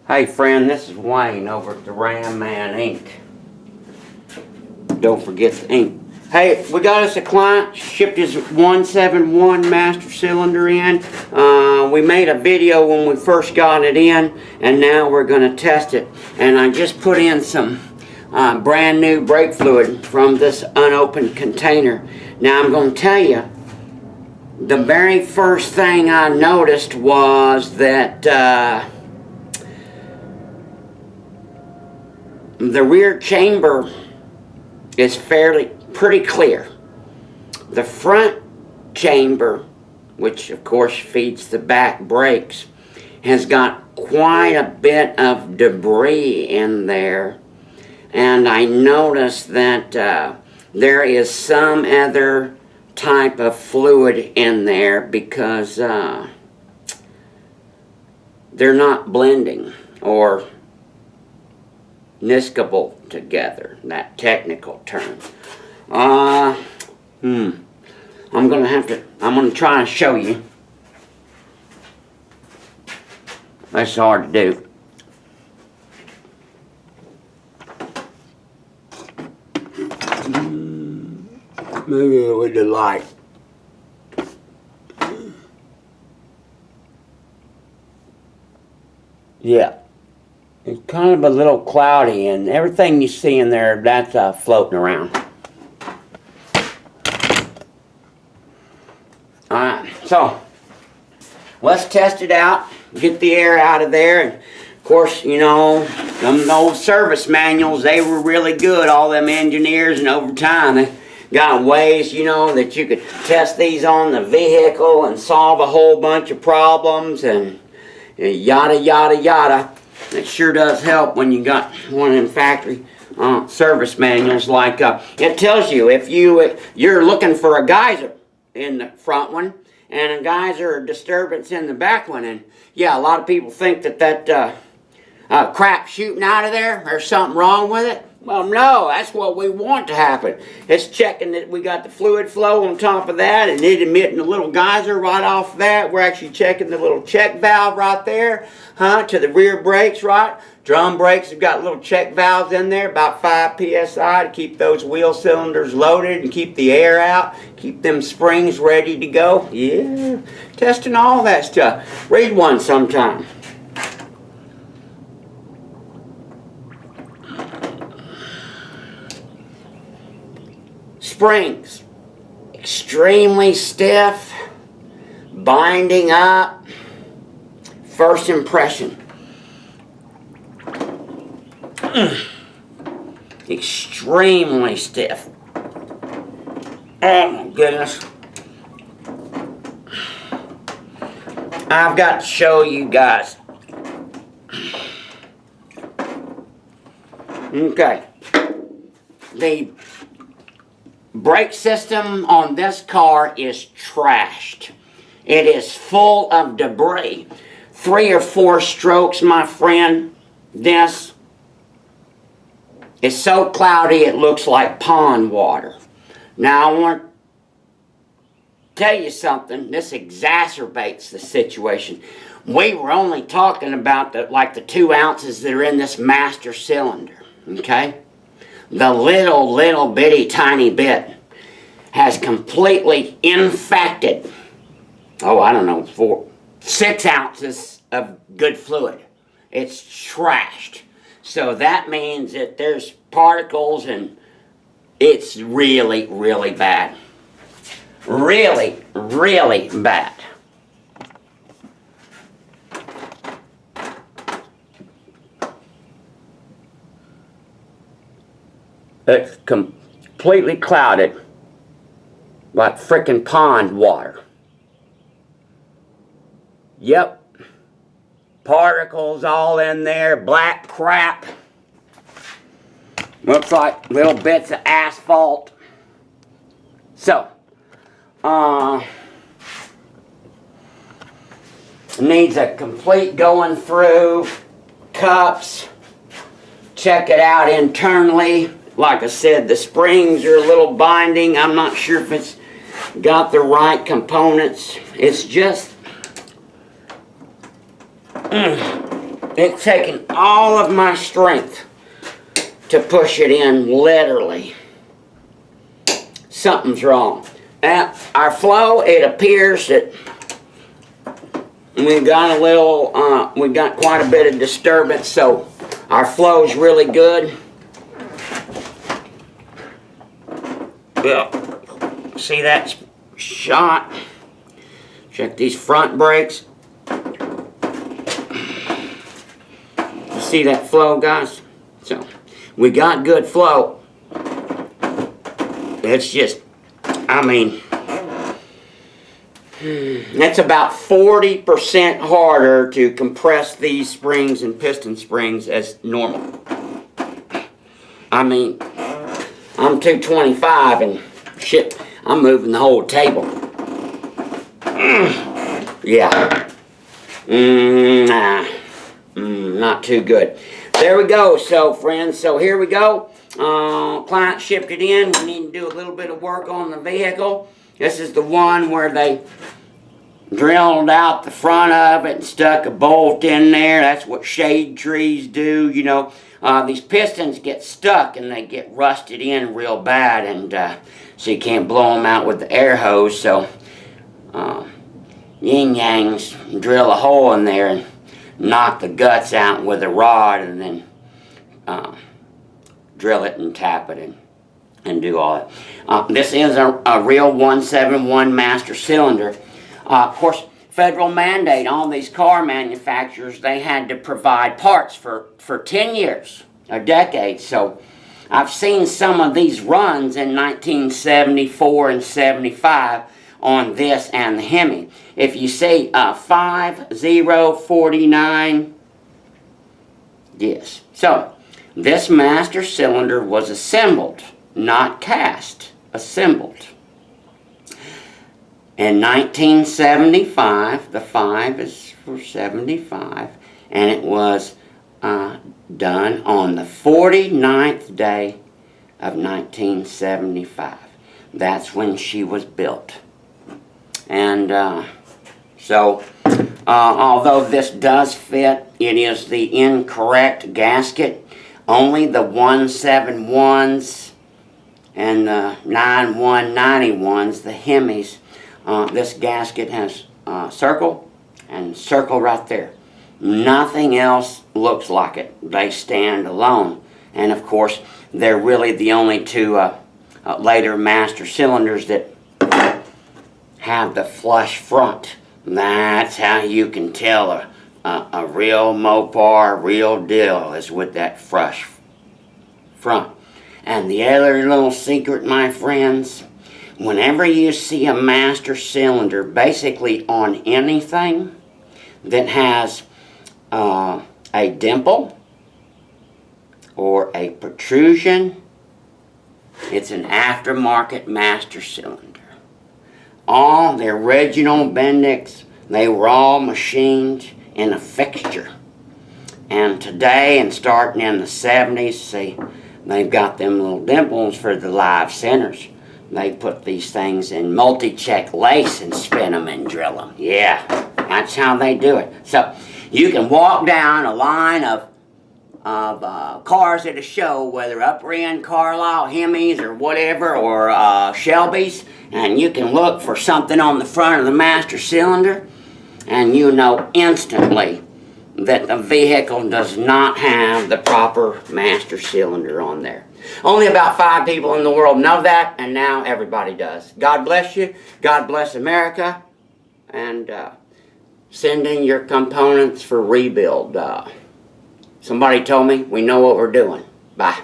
Hey friend, this is Wayne over at the Ram Man Inc. Don't forget the ink. Hey, we got us a client, shipped his 171 master cylinder in. We made a video when we first got it in, and now we're going to test it. And I just put in some brand new brake fluid from this unopened container. Now I'm going to tell you, the very first thing I noticed was that the rear chamber is pretty clear. The front chamber, which of course feeds the back brakes, has got quite a bit of debris in there. And I noticed that there is some other type of fluid in there because they're not blending or niskable together, that technical term. I'm gonna try and show you. That's hard to do. Maybe with the light. Yeah. It's kind of a little cloudy, and everything you see in there, that's floating around. Alright, so let's test it out, get the air out of there. And of course, you know, them old service manuals, they were really good, all them engineers, and over time they got ways, you know, that you could test these on the vehicle and solve a whole bunch of problems and yada yada yada. It sure does help when you got one of them factory service manuals. Like it tells you if you're looking for a geyser in the front one and a geyser or disturbance in the back one, and yeah, a lot of people think that crap shooting out of there, there's something wrong with it. Well, no, that's what we want to happen. It's checking that we got the fluid flow on top of that and it emitting a little geyser right off that. We're actually checking the little check valve right there, to the rear brakes, right? Drum brakes have got little check valves in there, about 5 psi to keep those wheel cylinders loaded and keep the air out, keep them springs ready to go. Yeah, testing all that stuff. Read one sometime. Springs, extremely stiff, binding up. First impression, extremely stiff. Oh my goodness. I've got to show you guys. Okay. The brake system on this car is trashed. It is full of debris. 3 or 4 strokes, my friend. This is so cloudy it looks like pond water. Now I want to tell you something. This exacerbates the situation. We were only talking about the 2 ounces that are in this master cylinder. Okay? The little bitty tiny bit has completely infected, I don't know, 6 ounces of good fluid. It's trashed. So that means that there's particles and it's really, really bad. Really, really bad. It's completely clouded like frickin' pond water. Yep. Particles all in there, black crap. Looks like little bits of asphalt. So, needs a complete going through, cups, check it out internally. Like I said, the springs are a little binding. I'm not sure if it's got the right components. It's just It's taken all of my strength to push it in, literally. Something's wrong. Now, our flow, it appears that we've got we've got quite a bit of disturbance, so our flow's really good. Yeah, see that shot? Check these front brakes. You see that flow, guys? So, we got good flow. It's just, I mean, that's about 40% harder to compress these springs and piston springs as normal. I mean, I'm 225 and shit, I'm moving the whole table. Yeah. Not too good. There we go. So, friends, so here we go. Client shipped it in. We need to do a little bit of work on the vehicle. This is the one where they drilled out the front of it and stuck a bolt in there. That's what shade trees do, you know. These pistons get stuck and they get rusted in real bad, and so you can't blow them out with the air hose. So yin-yangs drill a hole in there and knock the guts out with a rod, and then drill it and tap it and do all that. This is a real 171 master cylinder. Of course, federal mandate, all these car manufacturers, they had to provide parts for 10 years, a decade. So I've seen some of these runs in 1974 and 75 on this and the Hemi. If you see 5049, yes. So this master cylinder was assembled, not cast, assembled. In 1975, the 5 is for 75, and it was done on the 49th day of 1975. That's when she was built. And so, although this does fit, it is the incorrect gasket. Only the 171s and the 9191s, the Hemis, this gasket has circle and circle right there. Nothing else looks like it. They stand alone. And of course, they're really the only two later master cylinders that have the flush front. That's how you can tell a real Mopar, real deal, is with that flush front. And the other little secret, my friends, whenever you see a master cylinder, basically on anything that has a dimple or a protrusion, it's an aftermarket master cylinder. All the original Bendix, they were all machined in a fixture. And today, and starting in the 70s, see, they've got them little dimples for the live centers. They put these things in multi-check lace and spin them and drill them. Yeah, that's how they do it. So you can walk down a line of cars at a show, whether upper end Carlisle, Hemis, or whatever, or Shelby's, and you can look for something on the front of the master cylinder, and you know instantly that the vehicle does not have the proper master cylinder on there. Only about 5 people in the world know that, and now everybody does. God bless you. God bless America. And send in your components for rebuild. Somebody told me we know what we're doing. Bye.